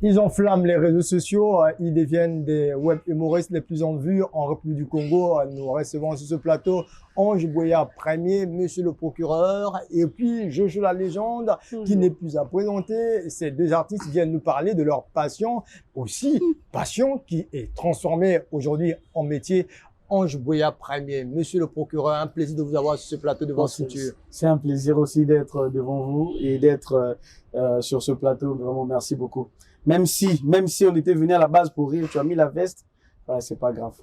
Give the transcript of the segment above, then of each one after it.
Ils enflamment les réseaux sociaux, ils deviennent des web humoristes les plus en vue en République du Congo. Nous recevons sur ce plateau Ange Boya Premier, monsieur le procureur, et puis Jojo la légende, qui n'est plus à présenter. Ces deux artistes viennent nous parler de leur passion, aussi passion qui est transformée aujourd'hui en métier. Ange Boya Premier, monsieur le procureur, un plaisir de vous avoir sur ce plateau devant Futur. C'est un plaisir aussi d'être devant vous et d'être sur ce plateau. Vraiment, merci beaucoup. Même si on était venu à la base pour rire, tu as mis la veste, ouais, c'est pas grave.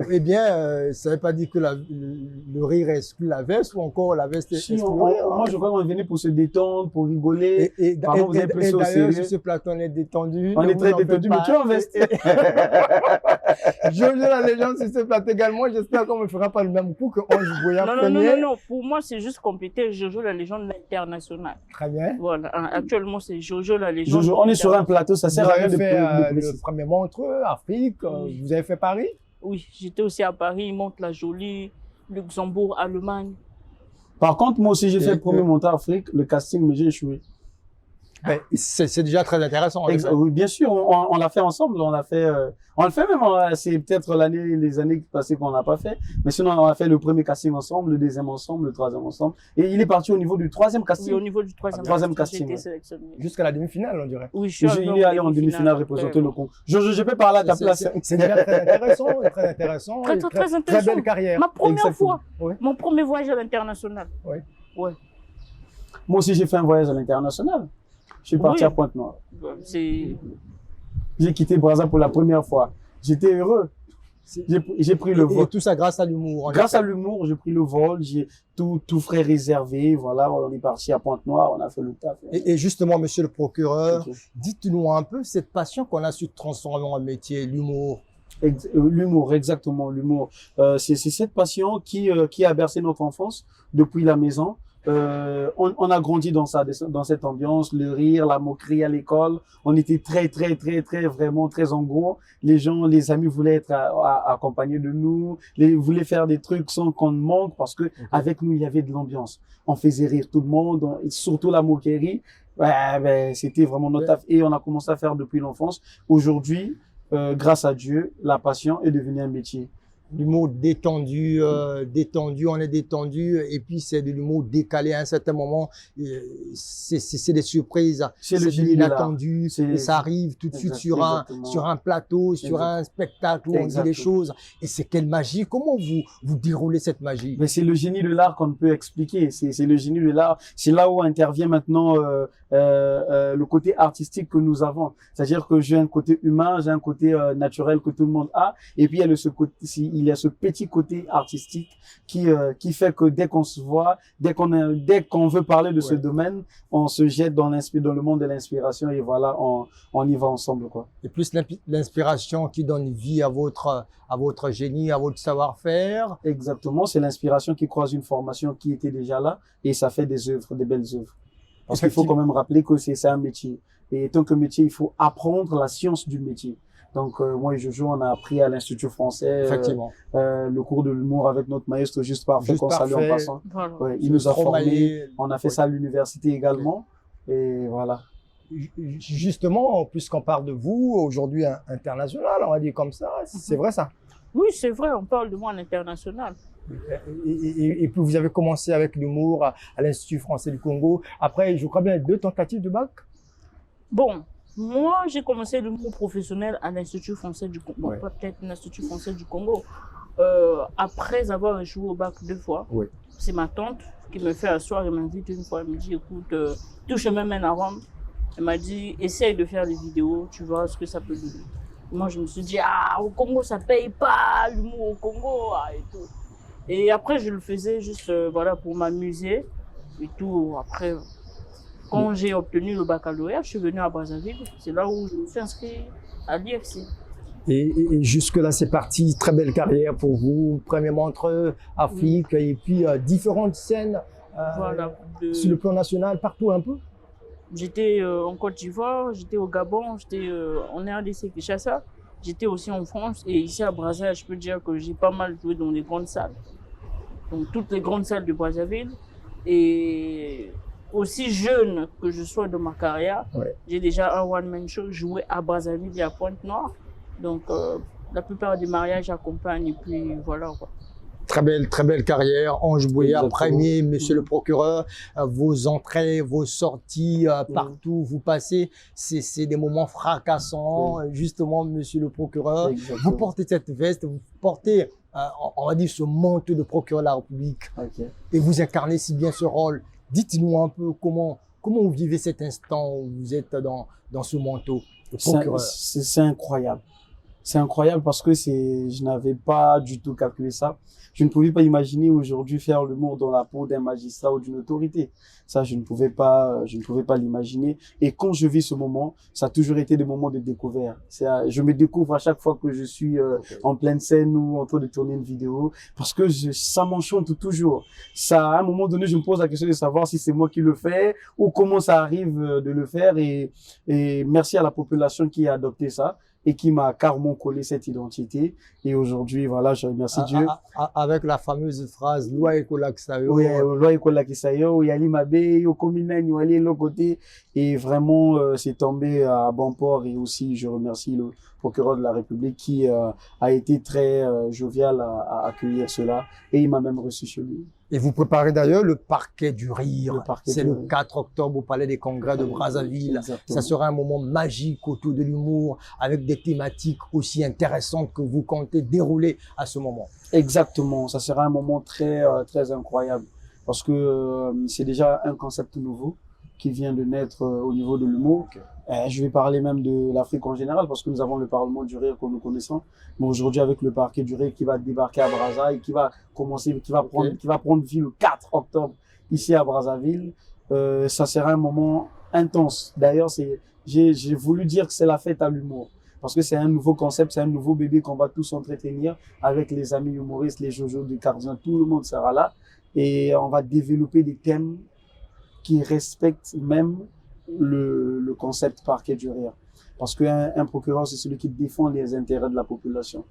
Eh bien, ça ne veut pas dire que le rire exclut la veste ou encore la veste exclut le rire. Moi, je crois qu'on est venu pour se détendre, pour rigoler. Et d'ailleurs, sur ce plateau, on est détendu. On est très détendu, mais tu es en veste. Jojo la légende sur ce plateau également. J'espère qu'on ne me fera pas le même coup que Ange Boya Premier. Non. Pour moi, c'est juste compléter Jojo la légende internationale. Très bien. Voilà. Actuellement, c'est Jojo la légende. Jojo, on est sur un plateau, ça sert à rien de préciser. Vous avez fait le premier Montreux, Afrique. Vous avez fait Paris? Oui, j'étais aussi à Paris, Mantes-la-Jolie, Luxembourg, Allemagne. Par contre, moi aussi, j'ai fait le premier montage Afrique, le casting, mais j'ai échoué. Ben, c'est déjà très intéressant. Oui, bien sûr, on l'a fait ensemble, on le fait même, c'est peut-être les années passées qu'on n'a pas fait, mais sinon on a fait le premier casting ensemble, le deuxième ensemble, le troisième ensemble, et il est parti au niveau du troisième casting. Oui, au niveau du troisième casting. Ouais. Jusqu'à la demi-finale, on dirait. Oui, il est allé en demi-finale représenter le Congo. Je peux parler à ta place. C'est déjà très intéressant, très intéressant. Très intéressant. Très belle carrière. Ma première fois, mon premier voyage à l'international. Oui. Ouais. Moi aussi, j'ai fait un voyage à l'international. Je suis parti à Pointe-Noire. J'ai quitté Brazza pour la première fois. J'étais heureux. J'ai pris le vol. Et tout ça grâce à l'humour. Grâce à l'humour, j'ai pris le vol. J'ai tout frais réservé. Voilà, on est parti à Pointe-Noire. On a fait le taf. Et justement, monsieur le procureur, dites-nous un peu cette passion qu'on a su transformer en métier, l'humour. L'humour, exactement, l'humour. C'est cette passion qui a bercé notre enfance depuis la maison. On a grandi dans cette ambiance, le rire, la moquerie à l'école. On était vraiment très en gros. Les amis voulaient être accompagnés de nous, voulaient faire des trucs sans qu'on manque parce que avec nous il y avait de l'ambiance. On faisait rire tout le monde, surtout la moquerie. Ouais, c'était vraiment notre taf et on a commencé à faire depuis l'enfance. Aujourd'hui, grâce à Dieu, la passion est devenue un métier. L'humour détendu, on est détendu, et puis c'est de l'humour décalé à un certain moment. C'est des surprises, c'est de l'inattendu, et ça arrive tout de suite sur un plateau, sur un spectacle où on dit les choses. Et c'est quelle magie? Comment vous déroulez cette magie? Mais c'est le génie de l'art qu'on ne peut expliquer. C'est le génie de l'art. C'est là où intervient maintenant le côté artistique que nous avons. C'est-à-dire que j'ai un côté humain, j'ai un côté naturel que tout le monde a, et puis il y a ce petit côté artistique qui fait que dès qu'on se voit, dès qu'on veut parler de ce domaine, on se jette dans le monde de l'inspiration et voilà, on y va ensemble, quoi. Et plus l'inspiration qui donne vie à votre génie, à votre savoir-faire. Exactement, c'est l'inspiration qui croise une formation qui était déjà là et ça fait des œuvres, des belles œuvres. Parce qu'il faut quand même rappeler que c'est un métier. Et tant que métier, il faut apprendre la science du métier. Donc, moi et Jojo, on a appris à l'Institut français le cours de l'humour avec notre maître Juste Parfait, qu'on salue en passant. Voilà. Ouais, il nous a formés. On a fait ça à l'université également. Et voilà. Justement, puisqu'on parle de vous, aujourd'hui international, on va dire comme ça, c'est vrai ça? Oui, c'est vrai, on parle de moi à l'international. Et puis vous avez commencé avec l'humour à l'Institut français du Congo. Après, je crois bien 2 tentatives de bac? Bon. Moi, j'ai commencé l'humour professionnel à l'Institut français du Congo. Bon, peut-être l'Institut français du Congo. Après avoir échoué au bac 2 fois, c'est ma tante qui me fait asseoir et m'invite une fois. Elle me dit, écoute, tout chemin mène à Rome. Elle m'a dit, essaye de faire des vidéos, tu vois ce que ça peut donner. Moi, je me suis dit, au Congo, ça paye pas, l'humour au Congo, et tout. Et après, je le faisais juste, voilà, pour m'amuser et tout. Après, quand j'ai obtenu le baccalauréat, je suis venu à Brazzaville. C'est là où je me suis inscrit à l'IFC. Et jusque-là, c'est parti. Très belle carrière pour vous. Premièrement entre Afrique et puis différentes scènes sur le plan national, partout un peu. J'étais en Côte d'Ivoire, j'étais au Gabon, j'étais en RDC Kinshasa. J'étais aussi en France et ici à Brazzaville, je peux dire que j'ai pas mal joué dans les grandes salles. Donc toutes les grandes salles de Brazzaville. Et aussi jeune que je sois de ma carrière, j'ai déjà un one-man show joué à Brazzaville et à Pointe-Noire. Donc, la plupart des mariages j'accompagne et puis voilà quoi. Très belle carrière. Ange Boya, premier, monsieur le procureur, vos entrées, vos sorties, partout où vous passez, c'est des moments fracassants. Justement, monsieur le procureur, vous portez cette veste, vous portez, on va dire, ce manteau de procureur de la République. Et vous incarnez si bien ce rôle. Dites-nous un peu comment vous vivez cet instant où vous êtes dans ce manteau de procureur. C'est incroyable. C'est incroyable parce que je n'avais pas du tout calculé ça. Je ne pouvais pas imaginer aujourd'hui faire l'humour dans la peau d'un magistrat ou d'une autorité. Ça, je ne pouvais pas l'imaginer. Et quand je vis ce moment, ça a toujours été des moments de découverte. Je me découvre à chaque fois que je suis en pleine scène ou en train de tourner une vidéo parce que ça m'enchante toujours. Ça, à un moment donné, je me pose la question de savoir si c'est moi qui le fais ou comment ça arrive de le faire. Et merci à la population qui a adopté ça et qui m'a carrément collé cette identité. Et aujourd'hui, voilà, je remercie Dieu. Avec la fameuse phrase, loi ekolakisayo. Oui, loi ekolakisayo, yali mabe, yo komina, yali l'autre côté. Et vraiment, c'est tombé à bon port. Et aussi, je remercie le procureur de la République qui a été très jovial à accueillir cela. Et il m'a même reçu chez lui. Et vous préparez d'ailleurs le parquet du rire. C'est le 4 octobre au Palais des Congrès de Brazzaville. Ça sera un moment magique autour de l'humour avec des thématiques aussi intéressantes que vous comptez dérouler à ce moment. Exactement. Ça sera un moment très incroyable parce que c'est déjà un concept nouveau qui vient de naître au niveau de l'humour. Je vais parler même de l'Afrique en général parce que nous avons le Parlement du rire que nous connaissons. Mais aujourd'hui, avec le parquet du rire qui va débarquer à Brazza et qui va prendre vie le 4 octobre ici à Brazzaville, ça sera un moment intense. D'ailleurs, j'ai voulu dire que c'est la fête à l'humour. Parce que c'est un nouveau concept, c'est un nouveau bébé qu'on va tous entretenir avec les amis humoristes, les Jojo du Cardinal, tout le monde sera là. Et on va développer des thèmes qui respectent même le concept parquet du rire. Parce qu'un procureur, c'est celui qui défend les intérêts de la population.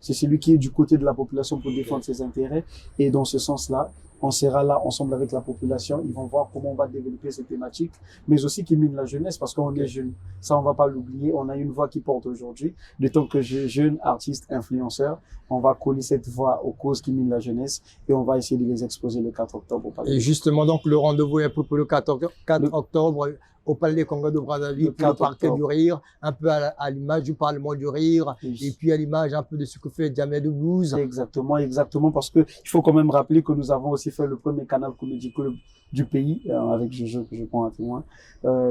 C'est celui qui est du côté de la population pour défendre ses intérêts. Et dans ce sens-là, on sera là ensemble avec la population. Ils vont voir comment on va développer ces thématiques, mais aussi qui mine la jeunesse parce qu'on est jeune. Ça, on va pas l'oublier. On a une voix qui porte aujourd'hui. De tant que jeune artiste, influenceur, on va coller cette voix aux causes qui minent la jeunesse et on va essayer de les exposer le 4 octobre au Palais. Et justement, donc, le rendez-vous est pour le 4 octobre au Palais des Congrès de Brazzaville, le parquet du rire, un peu à l'image du Parlement du rire, et puis à l'image un peu de ce que fait Jamel Debbouze. Exactement, parce que il faut quand même rappeler que nous avons aussi fait le premier canal Comedy Club du pays, avec Jojo, que je prends à témoin,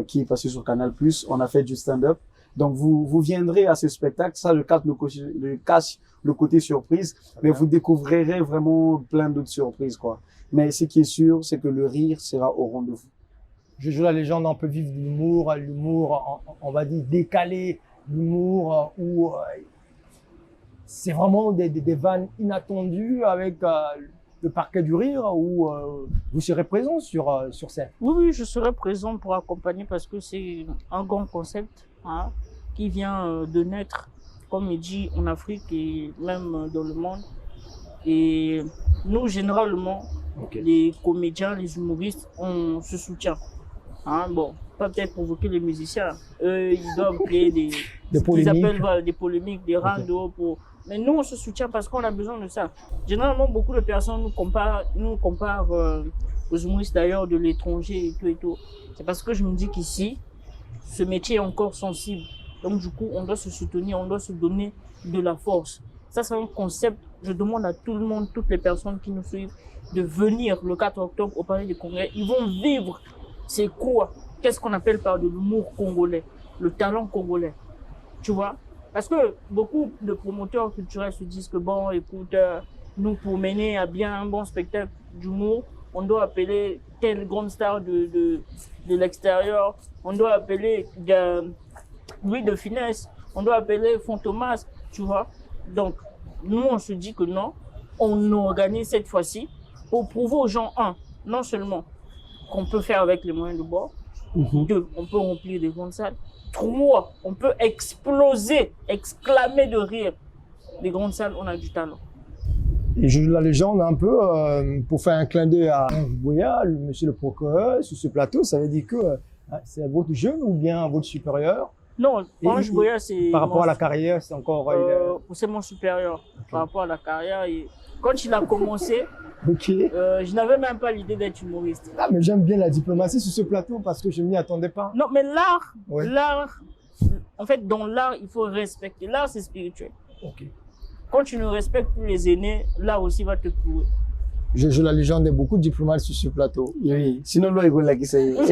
qui est passé sur Canal+. On a fait du stand-up. Donc, vous viendrez à ce spectacle. Ça, le cache le côté surprise, mais vous découvrirez vraiment plein d'autres surprises, quoi. Mais ce qui est sûr, c'est que le rire sera au rendez-vous. Jojo la légende, on peut vivre de l'humour, on va dire décalé, l'humour où c'est vraiment des vannes inattendues avec le parquet du rire où vous serez présent sur scène. Oui, je serai présent pour accompagner parce que c'est un grand concept qui vient de naître, comme il dit, en Afrique et même dans le monde. Et nous, généralement, les comédiens, les humoristes, on se soutient. Bon, pas peut-être provoquer les musiciens. Eux, ils doivent créer des polémiques, des randos pour... Mais nous, on se soutient parce qu'on a besoin de ça. Généralement, beaucoup de personnes nous comparent aux humoristes d'ailleurs de l'étranger et tout. C'est parce que je me dis qu'ici, ce métier est encore sensible. Donc du coup, on doit se soutenir, on doit se donner de la force. Ça, c'est un concept. Je demande à tout le monde, toutes les personnes qui nous suivent, de venir le 4 octobre au Palais des Congrès. Ils vont vivre. C'est quoi? Qu'est-ce qu'on appelle par de l'humour congolais? Le talent congolais. Tu vois? Parce que beaucoup de promoteurs culturels se disent que bon, écoute, nous pour mener à bien un bon spectacle d'humour, on doit appeler telle grande star de l'extérieur, on doit appeler Louis de Finesse, on doit appeler Fantomas, tu vois? Donc, nous, on se dit que non, on organise cette fois-ci pour prouver aux gens, non seulement qu'on peut faire avec les moyens de bord, 2, on peut remplir des grandes salles, 3, on peut exploser, exclamer de rire. Les grandes salles, on a du talent. Et je joue la légende un peu pour faire un clin d'œil à Ange Boya, monsieur le procureur, sur ce plateau. Ça veut dire que c'est votre jeune ou bien votre supérieur? Non, Ange Boya, c'est... Par rapport à la carrière, c'est encore... c'est mon supérieur. Okay. Par rapport à la carrière, quand il a commencé, okay. Je n'avais même pas l'idée d'être humoriste. Ah, mais j'aime bien la diplomatie sur ce plateau parce que je ne m'y attendais pas. Non, mais l'art, en fait, dans l'art, il faut respecter. L'art, c'est spirituel. Okay. Quand tu ne respectes plus les aînés, l'art aussi va te clouer. Je joue la légende de beaucoup de diplomates sur ce plateau. Oui, sinon, là, il faut la guisser. Non,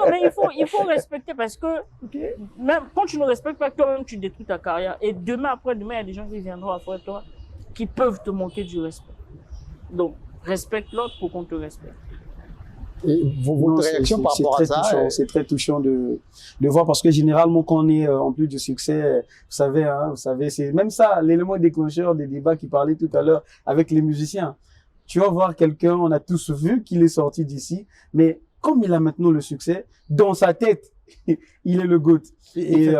mais il faut respecter parce que même quand tu ne respectes pas toi-même, tu détruis ta carrière. Et demain, après-demain, il y a des gens qui viendront après toi qui peuvent te manquer du respect. Donc, respecte l'autre pour qu'on te respecte. Et votre réaction par rapport à ça? C'est très touchant de voir parce que généralement, quand on est en plus du succès, vous savez, c'est même ça, l'élément déclencheur des débats qui parlait tout à l'heure avec les musiciens. Tu vas voir quelqu'un, on a tous vu qu'il est sorti d'ici, mais comme il a maintenant le succès, dans sa tête, il est le GOAT. Et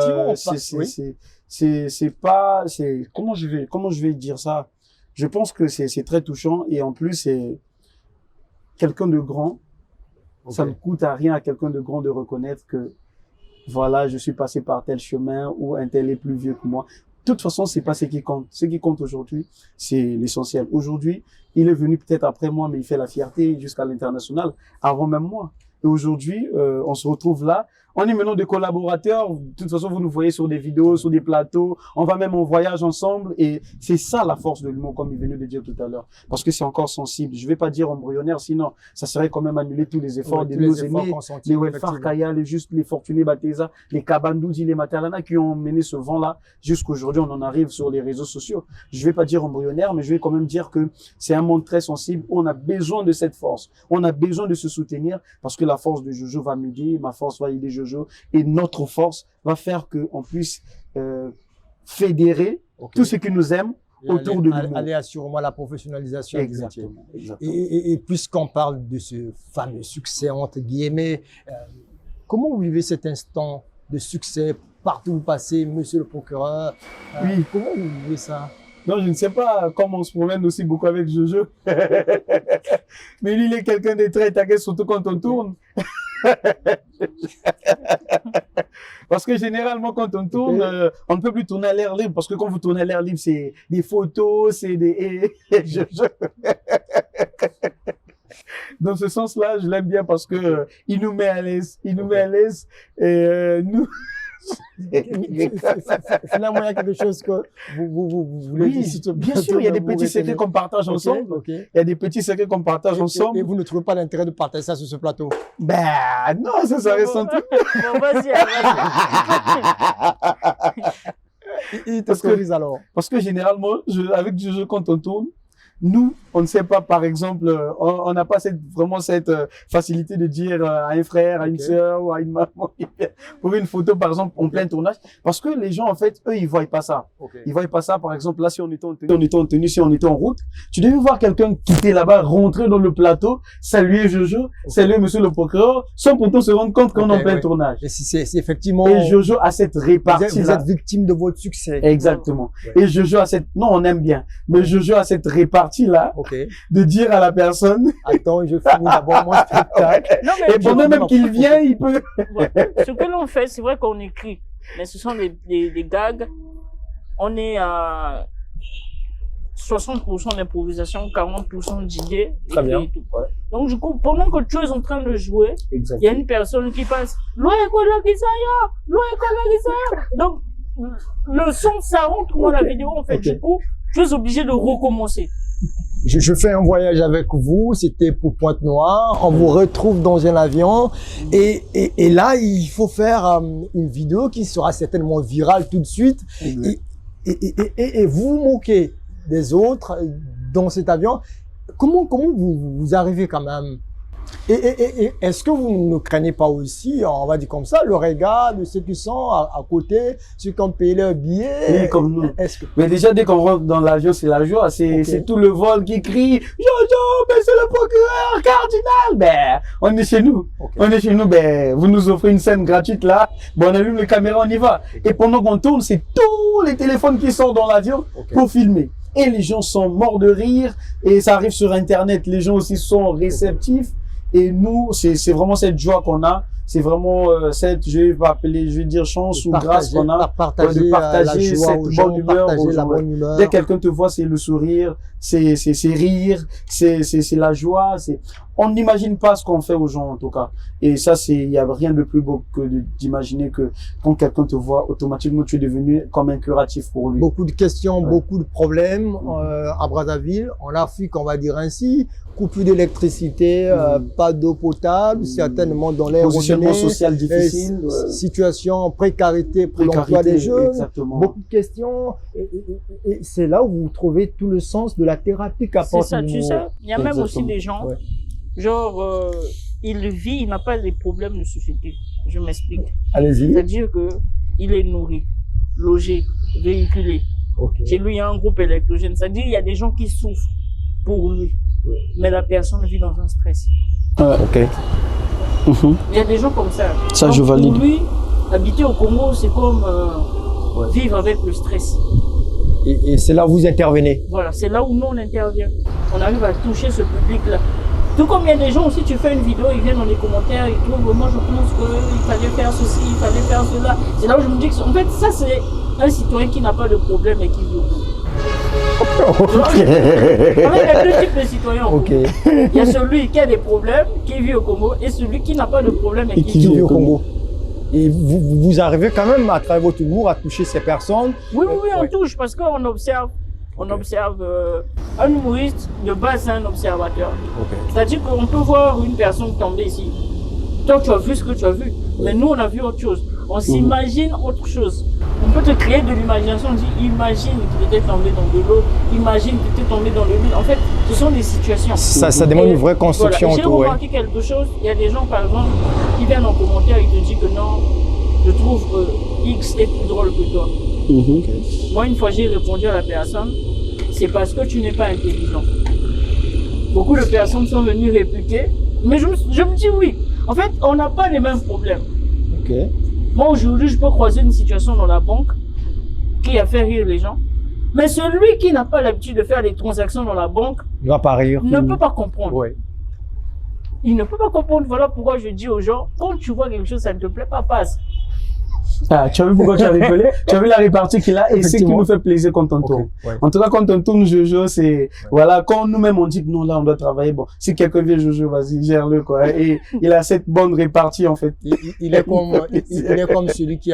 comment je vais dire ça? Je pense que c'est très touchant et en plus, c'est quelqu'un de grand. Okay. Ça ne coûte à rien à quelqu'un de grand de reconnaître que, voilà, je suis passé par tel chemin ou un tel est plus vieux que moi. De toute façon, c'est pas ce qui compte. Ce qui compte aujourd'hui, c'est l'essentiel. Aujourd'hui, il est venu peut-être après moi, mais il fait la fierté jusqu'à l'international, avant même moi. Et aujourd'hui, on se retrouve là. On est maintenant des collaborateurs. De toute façon, vous nous voyez sur des vidéos, sur des plateaux. On va même en voyage ensemble. Et c'est ça la force de l'humour, comme il venait de dire tout à l'heure. Parce que c'est encore sensible. Je vais pas dire embryonnaire, sinon ça serait quand même annuler tous les efforts de nos aînés. Les Welfare Kaya, les Fortunés Bateza, les Kabandoudi, les Matalana qui ont mené ce vent-là. Jusqu'aujourd'hui, on en arrive sur les réseaux sociaux. Je vais pas dire embryonnaire, mais je vais quand même dire que c'est un monde très sensible. On a besoin de cette force. On a besoin de se soutenir parce que la force de Jojo va m'aider, ma force va aider Jojo. Et notre force va faire qu'on puisse fédérer tout ce qui nous aime autour de nous. Aller assurément à la professionnalisation. Exactement. Et puisqu'on parle de ce fameux succès, entre guillemets, comment vous vivez cet instant de succès partout où vous passez, monsieur le procureur? Oui. Comment vous vivez ça? Non, je ne sais pas comment on se promène aussi beaucoup avec Jojo. Mais lui, il est quelqu'un de très taquet, surtout quand on tourne. Parce que généralement, quand on tourne, on ne peut plus tourner à l'air libre. Parce que quand vous tournez à l'air libre, c'est des photos, c'est des... Dans ce sens-là, je l'aime bien parce que il nous met à l'aise. Il nous met à l'aise et nous... Finalement, il y a quelque chose que vous voulez dire. Bien sûr, il y a des petits secrets qu'on partage ensemble. Il y a des petits secrets qu'on partage ensemble. Et vous ne trouvez pas l'intérêt de partager ça sur ce plateau? Ben non, ça serait sans tout. Bon, vas-y. Il t'autorise alors. Parce que généralement, avec Jojo, quand on tourne, nous, on ne sait pas, par exemple, on n'a pas vraiment cette facilité de dire à un frère, à une sœur ou à une maman pour une photo, par exemple, en plein tournage. Parce que les gens, en fait, eux, ils voient pas ça. Ils voient pas ça, par exemple, là, si on était en tenue, si on était en route, tu devais voir quelqu'un quitter là-bas, rentrer dans le plateau, saluer Jojo, saluer monsieur le procureur, sans pourtant se rendre compte qu'on est en plein tournage. Et c'est effectivement... Et Jojo a cette répartie-là. Vous êtes victime de votre succès. Exactement. Et Jojo a cette... Non, on aime bien. Mais Jojo a cette répartie là, de dire à la personne attends, je finis d'abord mon spectacle. Non, mais et pendant même qu'il vient, il peut ce que l'on fait, c'est vrai qu'on écrit, mais ce sont des gags. On est à 60% d'improvisation, 40% d'idées. Très bien. Donc du coup, pendant que tu es en train de jouer, il y a une personne qui passe donc le son ça rentre dans la vidéo en fait. Du coup, tu es obligé de recommencer. Je fais un voyage avec vous, c'était pour Pointe-Noire, on vous retrouve dans un avion et là il faut faire une vidéo qui sera certainement virale tout de suite et vous vous moquez des autres dans cet avion. Comment vous arrivez quand même? Et est-ce que vous ne craignez pas aussi, on va dire comme ça, le regard de ceux qui sont à côté, ceux qui ont payé leur billet? Oui, comme nous. Mais déjà, dès qu'on rentre dans l'avion, c'est la joie. C'est tout le vol qui crie « Jojo, monsieur le procureur, cardinal !» Ben, on est chez nous. On est chez nous, ben, vous nous offrez une scène gratuite là. Bon, on allume les caméras, on y va. Et pendant qu'on tourne, c'est tous les téléphones qui sortent dans l'avion pour filmer. et les gens sont morts de rire et ça arrive sur Internet. Les gens aussi sont réceptifs et nous, c'est vraiment cette joie qu'on a. C'est vraiment cette, je vais dire chance ou grâce qu'on a de partager la joie cette aux gens, bonne humeur. partager la bonne humeur. Dès que quelqu'un te voit, c'est le sourire, c'est rire, c'est la joie. On n'imagine pas ce qu'on fait aux gens en tout cas. Et ça, il y a rien de plus beau que d'imaginer que quand quelqu'un te voit, automatiquement tu es devenu comme un curatif pour lui. Beaucoup de questions, beaucoup de problèmes à Brazzaville, en Afrique, on va dire ainsi. Coupure d'électricité, pas d'eau potable, certainement dans l'air. Positionnement social difficile. Situation, précarité pour l'emploi des jeunes. Exactement. Beaucoup de questions. Et c'est là où vous trouvez tout le sens de la thérapie qu'apporte. C'est ça, tu sais. Il y a même aussi des gens, genre, il n'a pas des problèmes de société. Je m'explique. Allez-y. C'est-à-dire que il est nourri, logé, véhiculé. Chez lui, il y a un groupe électrogène. C'est-à-dire qu'il y a des gens qui souffrent pour lui. Mais la personne vit dans un stress. Il y a des gens comme ça. Ça, donc, je valide. Pour lui, habiter au Congo, c'est comme vivre avec le stress. Et c'est là où vous intervenez. Voilà, c'est là où nous on intervient. On arrive à toucher ce public-là. Tout comme il y a des gens aussi, tu fais une vidéo, ils viennent dans les commentaires, ils trouvent, moi je pense qu'il fallait faire ceci, il fallait faire cela. C'est là où je me dis que, en fait, ça c'est un citoyen qui n'a pas de problème et qui vit au Congo. Il y a deux types de citoyens au Congo. Il y a celui qui a des problèmes, qui vit au Congo, et celui qui n'a pas de problème et qui vit au Congo. Et vous arrivez quand même, à travers votre humour, à toucher ces personnes. Oui, on touche, parce qu'on observe. On observe un humoriste, de base, c'est un observateur. C'est-à-dire qu'on peut voir une personne tomber ici. Toi, tu as vu ce que tu as vu, mais nous, on a vu autre chose. On s'imagine autre chose. On peut te créer de l'imagination. On dit, imagine qu'il était tombé dans de l'eau, imagine qu'il était tombé dans le vide. En fait, ce sont des situations. Ça demande une vraie construction. Voilà. J'ai remarqué quelque chose. Il y a des gens, par exemple, qui viennent en commentaire et te disent que non, je trouve X est plus drôle que toi. Moi, une fois, j'ai répondu à la personne, c'est parce que tu n'es pas intelligent. Beaucoup de personnes sont venues répliquer, mais je me dis oui. En fait, on n'a pas les mêmes problèmes. Moi, aujourd'hui, je peux croiser une situation dans la banque qui a fait rire les gens. Mais celui qui n'a pas l'habitude de faire des transactions dans la banque ne peut pas comprendre. Il ne peut pas comprendre. Voilà pourquoi je dis aux gens, quand tu vois quelque chose, ça ne te plaît pas, passe. Ah, tu as vu pourquoi tu as rigolé? Tu as vu la répartie qu'il a et c'est ce qui nous fait plaisir quand on tourne. En tout cas, quand on tourne Jojo, c'est, voilà, quand nous-mêmes on dit que non, là, on doit travailler, bon, si quelqu'un vient Jojo, vas-y, gère-le, quoi. Et il a cette bonne répartie, en fait. Il est comme celui qui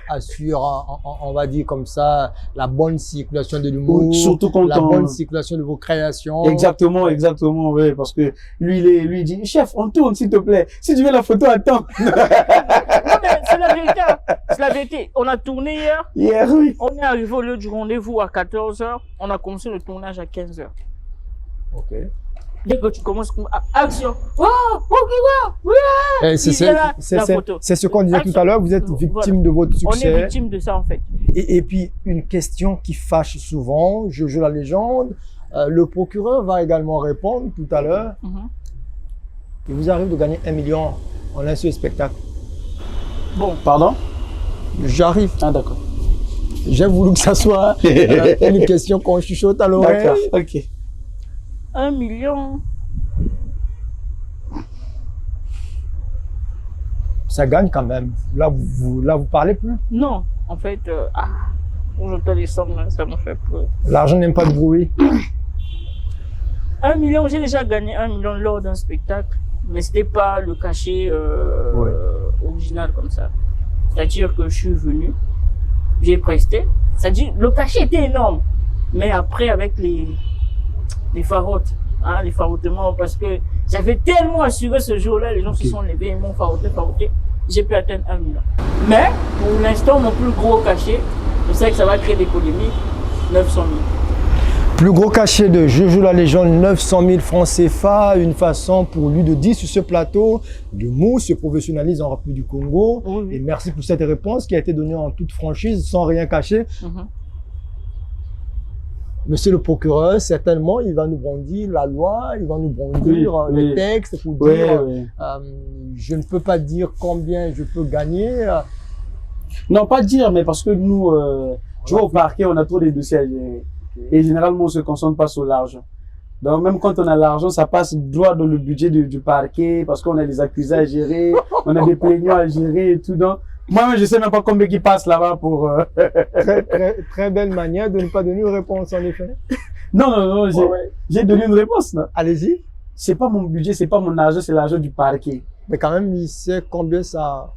assure, on va dire comme ça, la bonne circulation de l'humour. Surtout quand la bonne circulation de vos créations. Exactement, oui, parce que lui, il dit, chef, on tourne, s'il te plaît. Si tu veux la photo, attends. Non, mais c'est la vérité. C'est la vérité. On a tourné hier. Hier, oui. On est arrivé au lieu du rendez-vous à 14 h. On a commencé le tournage à 15 h. Dès que tu commences, action. Oh, c'est ce qu'on disait tout à l'heure. Vous êtes victime de votre succès. On est victime de ça, en fait. Et puis, une question qui fâche souvent, je la légende. Le procureur va également répondre tout à l'heure. Il vous arrive de gagner 1 million en un seul spectacle. Bon, pardon? J'arrive. Ah, d'accord. J'ai voulu que ça soit une question qu'on chuchote à l'oreille. D'accord, ok. 1 million. Ça gagne quand même. Là, vous parlez plus? Non, en fait, quand j'entends les sommes, là, ça me fait peur. L'argent n'aime pas de bruit. 1 million, j'ai déjà gagné 1 million lors d'un spectacle, mais c'était pas le cachet original comme ça. C'est-à-dire que je suis venu, j'ai presté. C'est-à-dire le cachet était énorme, mais après avec les farottes, les farottements, parce que j'avais tellement assuré ce jour-là, les gens se sont levés, ils m'ont faroté, j'ai pu atteindre 1 million. Mais pour l'instant, mon plus gros cachet, je sais que ça va créer des polémiques, 900 000. Plus gros cachet de Jojo la légende, 900 000 francs CFA, une façon pour lui de dire sur ce plateau, l'humour se professionnalise en République du Congo. Et merci pour cette réponse qui a été donnée en toute franchise, sans rien cacher. Monsieur le procureur, certainement, il va nous brandir la loi, il va nous brandir les textes pour dire je ne peux pas dire combien je peux gagner. Non, pas dire, mais parce que nous, tu vois, au parquet, on a trop des dossiers à gérer. Et généralement, on se concentre pas sur l'argent. Donc, même quand on a l'argent, ça passe droit dans le budget du parquet parce qu'on a des accusés à gérer, on a des plaignants à gérer et tout. Donc, moi, je sais même pas combien qui passe là-bas pour... Très belle manière de ne pas donner une réponse, en effet. Non, j'ai donné une réponse. Allez-y. C'est pas mon budget, c'est pas mon argent, c'est l'argent du parquet. Mais quand même, il sait combien ça...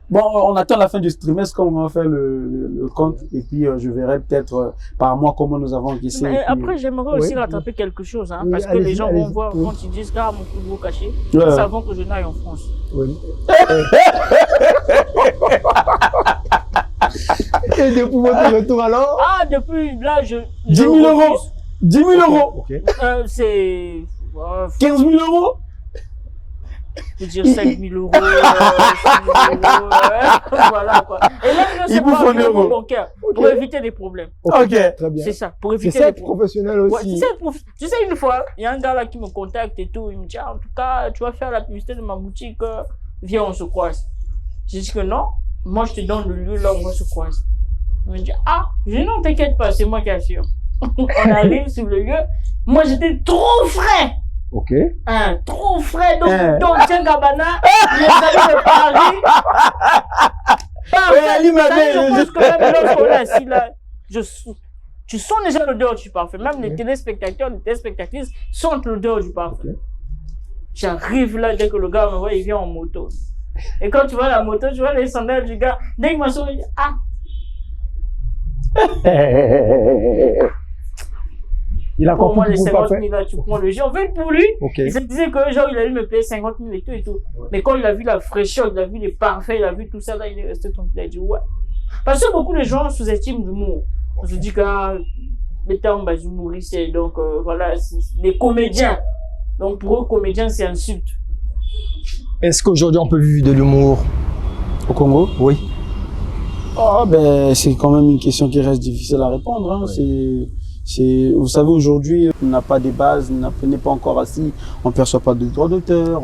Bon, on attend la fin du trimestre quand on va faire le compte et puis je verrai peut-être par mois comment nous avons encaissé. Mais puis, après, j'aimerais aussi rattraper quelque chose, hein, parce que les gens vont voir quand ils disent mon plus gros cachet, ils savent que je n'aille en France. Oui. Et depuis votre retour alors? Ah, depuis là, 10 000 euros. 10 000 euros. Okay. C'est 15 000 euros. Je veux dire 5 000 euros, 5 000 euros, voilà quoi. Et là, c'est pas un compte bancaire, pour éviter des problèmes. Ok, très bien. C'est ça, pour éviter des problèmes. Professionnel aussi. Ouais, tu sais, une fois, il y a un gars là qui me contacte et tout, il me dit, en tout cas, tu vas faire la publicité de ma boutique, viens, on se croise. J'ai dit que non, moi je te donne le lieu là où on se croise. Il me dit, je dis non, t'inquiète pas, c'est moi qui assure. On arrive sur le lieu, moi j'étais trop frais. Ok. Trop frais, donc Dolce & Gabbana, les amis de Paris. Je pense que même lorsqu'on est assis là, tu sens déjà l'odeur du parfum. Même les téléspectateurs, les téléspectatrices sentent l'odeur du parfum. Okay. J'arrive là, dès que le gars me voit, il vient en moto. Et quand tu vois la moto, tu vois les sandales du gars, dès qu'il m'a sauvé, il dit, il a pour moi, les 50 000 là, tu prends le jeu. En fait, pour lui, il se disait que genre, il allait me payer 50 000 et tout et tout. Ouais. Mais quand il a vu la fraîcheur, il a vu les parfums, il a vu tout ça, là, il est resté tranquille. Il a dit, ouais. Parce que beaucoup de gens sous-estiment l'humour. On se dit que les termes humoristes, donc voilà, les comédiens. Donc pour eux, comédiens, c'est insulte. Est-ce qu'aujourd'hui, on peut vivre de l'humour au Congo? Oui. C'est quand même une question qui reste difficile à répondre. Hein. Oui. Vous savez, aujourd'hui, on n'a pas des bases, on n'est pas encore assis, on ne perçoit pas de droits d'auteur,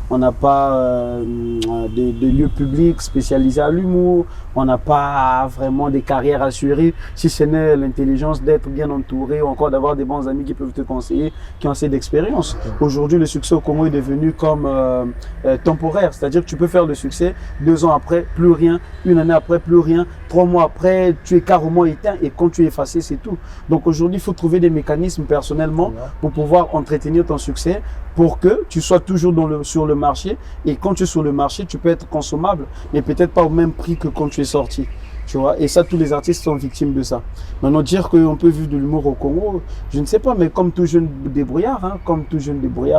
on n'a pas de lieux publics spécialisés à l'humour, on n'a pas vraiment des carrières assurées, si ce n'est l'intelligence d'être bien entouré ou encore d'avoir des bons amis qui peuvent te conseiller, qui ont assez d'expérience. Aujourd'hui, le succès au Congo est devenu comme temporaire, c'est-à-dire que tu peux faire le succès, 2 ans après, plus rien, 1 année après, plus rien, 3 mois après, tu es carrément éteint et quand tu es effacé, c'est tout. Donc aujourd'hui, il faut trouver des mécanismes personnellement pour pouvoir entretenir ton succès, pour que tu sois toujours sur le marché. Et quand tu es sur le marché, tu peux être consommable, mais peut-être pas au même prix que quand tu es sorti. Tu vois, et ça, tous les artistes sont victimes de ça. Maintenant, dire qu'on peut vivre de l'humour au Congo, je ne sais pas, mais comme tout jeune débrouillard,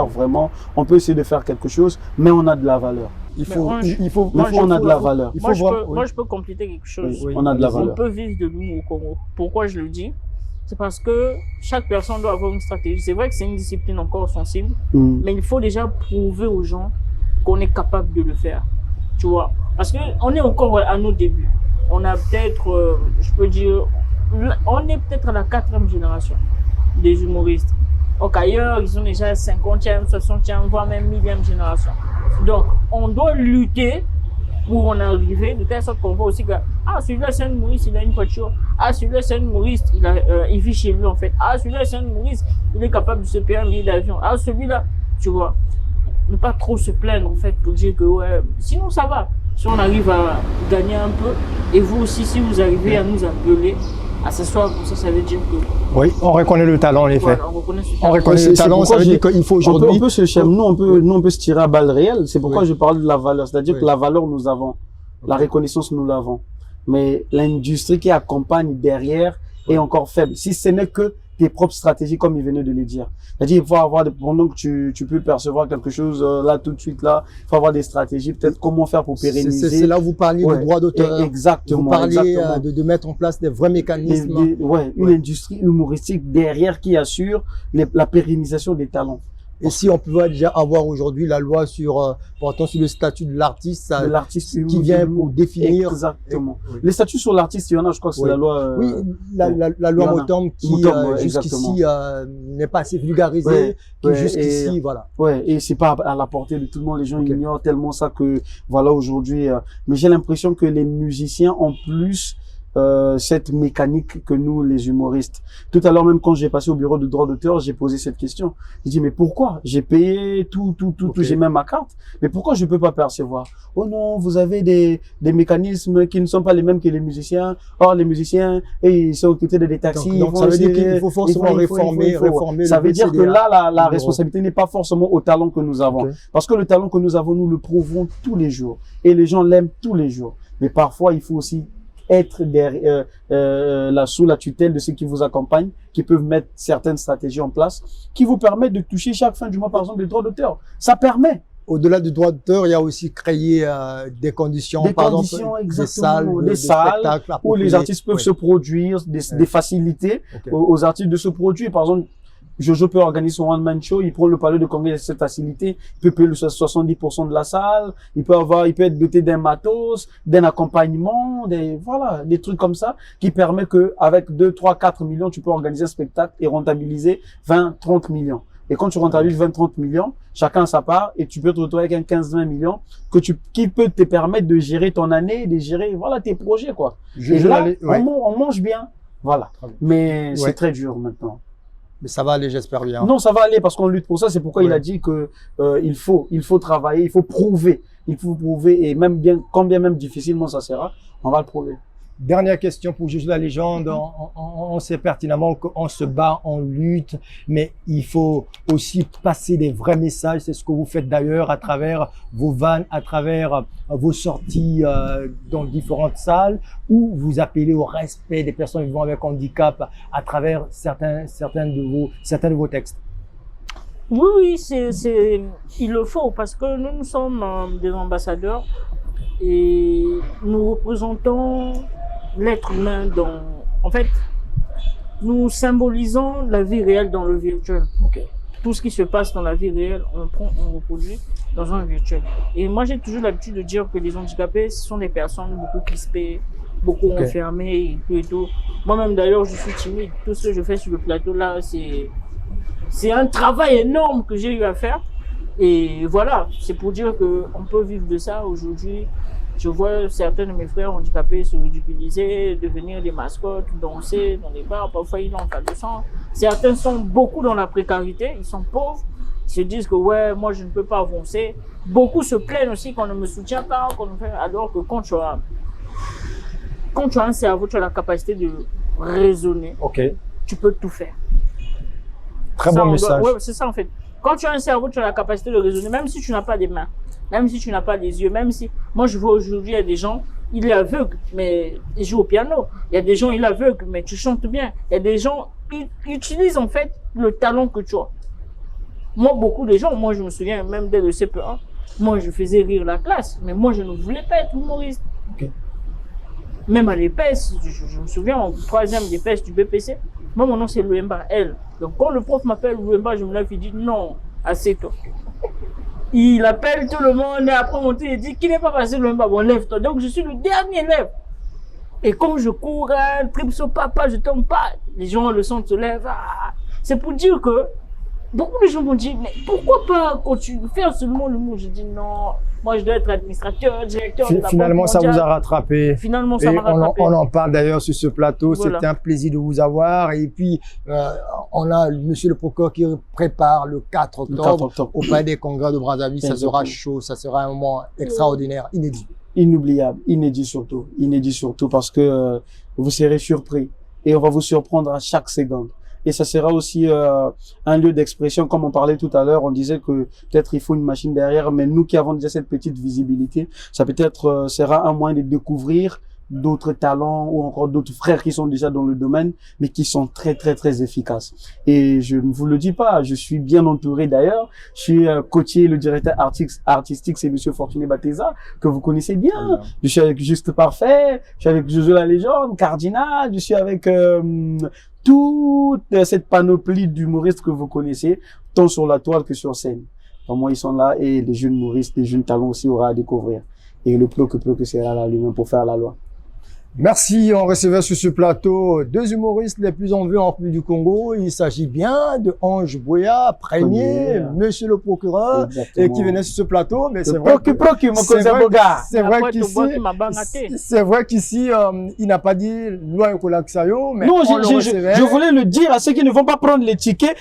vraiment, on peut essayer de faire quelque chose, mais on a de la valeur. Moi, je peux compléter quelque chose. On a de la valeur. On peut vivre de l'humour au Congo. Pourquoi je le dis? C'est parce que chaque personne doit avoir une stratégie. C'est vrai que c'est une discipline encore sensible, mais il faut déjà prouver aux gens qu'on est capable de le faire. Tu vois? Parce qu'on est encore à nos débuts. On a peut-être, je peux dire, on est peut-être à la 4e génération des humoristes. Donc ailleurs, ils sont déjà 50e, 60e, voire même 1000e génération. Donc, on doit lutter pour en arriver, de telle sorte qu'on voit aussi que celui-là c'est un humoriste, il a une voiture. Celui-là c'est un humoriste, il vit chez lui en fait. Celui-là c'est un humoriste, il est capable de se payer un billet d'avion. Celui-là, tu vois, ne pas trop se plaindre en fait pour dire que sinon ça va. Si on arrive à gagner un peu, et vous aussi, si vous arrivez à nous appeler, à s'asseoir comme ça veut dire que... Oui, on reconnaît le talent, en effet. Voilà, on reconnaît le talent, ça veut dire qu'il faut aujourd'hui... On peut se tirer à balles réelles. C'est pourquoi je parle de la valeur. C'est-à-dire que la valeur, nous avons. La reconnaissance, nous l'avons. Mais l'industrie qui accompagne derrière est encore faible. Si ce n'est que tes propres stratégies, comme il venait de le dire. C'est-à-dire, il faut avoir, pendant que tu peux percevoir quelque chose là, tout de suite, là, il faut avoir des stratégies, peut-être comment faire pour pérenniser. C'est là où vous parliez du droit d'auteur. Exactement. Vous parliez de mettre en place des vrais mécanismes. Une industrie humoristique derrière qui assure la pérennisation des talents. Et si on pouvait déjà avoir aujourd'hui la loi portant sur le statut de l'artiste, qui vient pour définir. Exactement. Les statuts sur l'artiste, il y en a, je crois que c'est la loi. Oui, la loi Motom qui jusqu'ici n'est pas assez vulgarisée, qui jusqu'ici, voilà. Ouais, et c'est pas à la portée de tout le monde. Les gens ignorent tellement ça que, voilà, aujourd'hui. Mais j'ai l'impression que les musiciens ont plus cette mécanique que nous, les humoristes. Tout à l'heure, même quand j'ai passé au bureau de droit d'auteur, j'ai posé cette question. J'ai dit, mais pourquoi? J'ai payé tout, j'ai même ma carte, mais pourquoi je peux pas percevoir? Oh non, vous avez des mécanismes qui ne sont pas les mêmes que les musiciens. Or, les musiciens, ils sont occupés de des taxis. Donc ça veut dire qu'il faut forcément réformer ça veut dire que là, la responsabilité n'est pas forcément au talent que nous avons. Parce que le talent que nous avons, nous le prouvons tous les jours. Et les gens l'aiment tous les jours. Mais parfois, il faut aussi être sous la tutelle de ceux qui vous accompagnent, qui peuvent mettre certaines stratégies en place, qui vous permettent de toucher chaque fin du mois, par exemple, des droits d'auteur. Ça permet. Au-delà du droit d'auteur, il y a aussi créé des conditions, des salles où les artistes peuvent se produire, des facilités aux artistes de se produire. Par exemple, Jojo peut organiser son one-man show, il prend le palais de congrès de cette facilité, il peut payer le 70% de la salle, il peut être doté d'un matos, d'un accompagnement, des trucs comme ça, qui permet que, avec 2, 3, 4 millions, tu peux organiser un spectacle et rentabiliser 20, 30 millions. Et quand tu rentabilises 20, 30 millions, chacun a sa part, et tu peux te retrouver avec un 15, 20 millions qui peut te permettre de gérer ton année, de gérer, tes projets, quoi. Et là, on mange bien. Voilà. Mais c'est très dur maintenant. Mais ça va aller, j'espère bien. Non, ça va aller parce qu'on lutte pour ça. C'est pourquoi il a dit que il faut travailler, il faut prouver, et quand bien même difficilement ça sera, on va le prouver. Dernière question pour Jojo la légende. On sait pertinemment qu'on se bat, on lutte, mais il faut aussi passer des vrais messages. C'est ce que vous faites d'ailleurs à travers vos vannes, à travers vos sorties dans différentes salles, où vous appelez au respect des personnes vivant avec handicap à travers certains de vos textes. Oui, il le faut parce que nous sommes des ambassadeurs et nous représentons l'être humain en fait, nous symbolisons la vie réelle dans le virtuel. Tout ce qui se passe dans la vie réelle, on reproduit dans un virtuel. Et moi, j'ai toujours l'habitude de dire que les handicapés, ce sont des personnes beaucoup crispées, beaucoup enfermées et tout. Moi-même, d'ailleurs, je suis timide. Tout ce que je fais sur le plateau, là, c'est un travail énorme que j'ai eu à faire. Et voilà, c'est pour dire qu'on peut vivre de ça aujourd'hui. Je vois certains de mes frères handicapés se ridiculiser, devenir des mascottes, danser dans les bars, parfois ils n'ont pas de sang. Certains sont beaucoup dans la précarité, ils sont pauvres, ils se disent que ouais, moi je ne peux pas avancer. Beaucoup se plaignent aussi qu'on ne me soutient pas, alors que quand tu as un cerveau, tu as la capacité de raisonner, tu peux tout faire. Très bon message. Ouais, c'est ça en fait. Quand tu as un cerveau, tu as la capacité de raisonner, même si tu n'as pas des mains. Même si tu n'as pas les yeux, même si... Moi, je vois aujourd'hui, il y a des gens, il est aveugle, mais il joue au piano. Il y a des gens, il est aveugle, mais tu chantes bien. Il y a des gens, ils utilisent en fait le talent que tu as. Moi, beaucoup de gens, moi, je me souviens, même dès le CP1, moi, je faisais rire la classe, mais moi, je ne voulais pas être humoriste. Même à l'EPS, je me souviens, en 3e d'EPS du BPC, moi, mon nom, c'est Louemba, L. Donc, quand le prof m'appelle Louemba, je me lève, il dit non, assez-toi. Il appelle tout le monde et après mon tour, il dit qu'il n'est pas passé le même bon, lève-toi. Donc je suis le dernier élève. Et quand je cours, tripe sur papa, je tombe pas. Les gens, le son se lève. C'est pour dire que beaucoup de gens m'ont dit, mais pourquoi pas continuer, faire seulement le mot? Je dis non, moi je dois être administrateur, directeur. Finalement, ça vous a rattrapé. Finalement, ça m'a rattrapé. On en parle d'ailleurs sur ce plateau. Voilà. C'était un plaisir de vous avoir. Et puis, on a monsieur le procureur qui prépare le 4 octobre au Palais des Congrès de Brazzaville. Ça sera chaud, ça sera un moment extraordinaire, inédit. Inoubliable, inédit surtout parce que vous serez surpris et on va vous surprendre à chaque seconde. Et ça sera aussi un lieu d'expression, comme on parlait tout à l'heure, on disait que peut-être il faut une machine derrière, mais nous qui avons déjà cette petite visibilité, ça peut-être sera un moyen de découvrir d'autres talents ou encore d'autres frères qui sont déjà dans le domaine, mais qui sont très, très, très efficaces. Et je ne vous le dis pas, je suis bien entouré d'ailleurs. Je suis coaché, le directeur artistique, c'est Monsieur Fortuné Bateza, que vous connaissez bien. Je suis avec Juste Parfait, je suis avec Jojo la légende, Cardinal, je suis avec toute cette panoplie d'humoristes que vous connaissez, tant sur la toile que sur scène. Au moins, ils sont là et les jeunes humoristes, les jeunes talents aussi aura à découvrir. Et le plus que sera là lui-même pour faire la loi. Merci, on recevait sur ce plateau deux humoristes les plus en vue en République du Congo. Il s'agit bien de Ange Boya, premier, monsieur le procureur, et qui venait sur ce plateau. Mais c'est vrai qu'ici, il n'a pas dit loi Ekolaxayo, mais non, je voulais le dire à ceux qui ne vont pas prendre les tickets.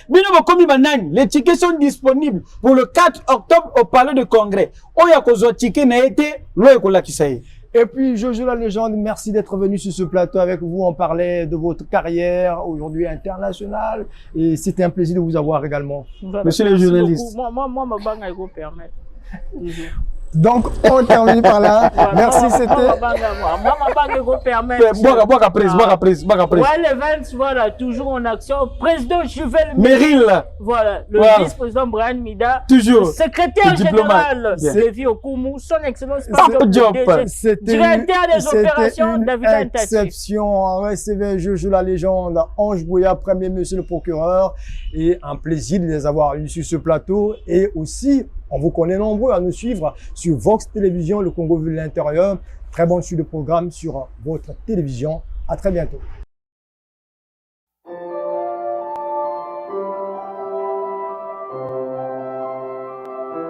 Les tickets sont disponibles pour le 4 octobre au Palais de Congrès. Oyakozo ticket n'a été loi Ekolaxayo. Et puis, Jojo la légende, merci d'être venu sur ce plateau avec vous. On parlait de votre carrière aujourd'hui internationale et c'était un plaisir de vous avoir également. Monsieur le journaliste. Moi, ma banque, elle vous permet. Donc, on termine par là. Merci, c'était... Moi, ma banque, elle vous permet. Voilà, toujours en action. Président Juvel Meril. Voilà, le vice-président Brian Mida. Toujours. Le secrétaire général Lévi Okumu. Son excellence. Directeur des opérations David Ntati. Exception. On recevait Jojo la légende, Ange Boya, premier monsieur le procureur. Et un plaisir de les avoir eu sur ce plateau. Et aussi, on vous connaît nombreux à nous suivre sur Vox Télévision, le Congo vu de l'intérieur. Très bonne suite de programme sur votre télévision. À très bientôt.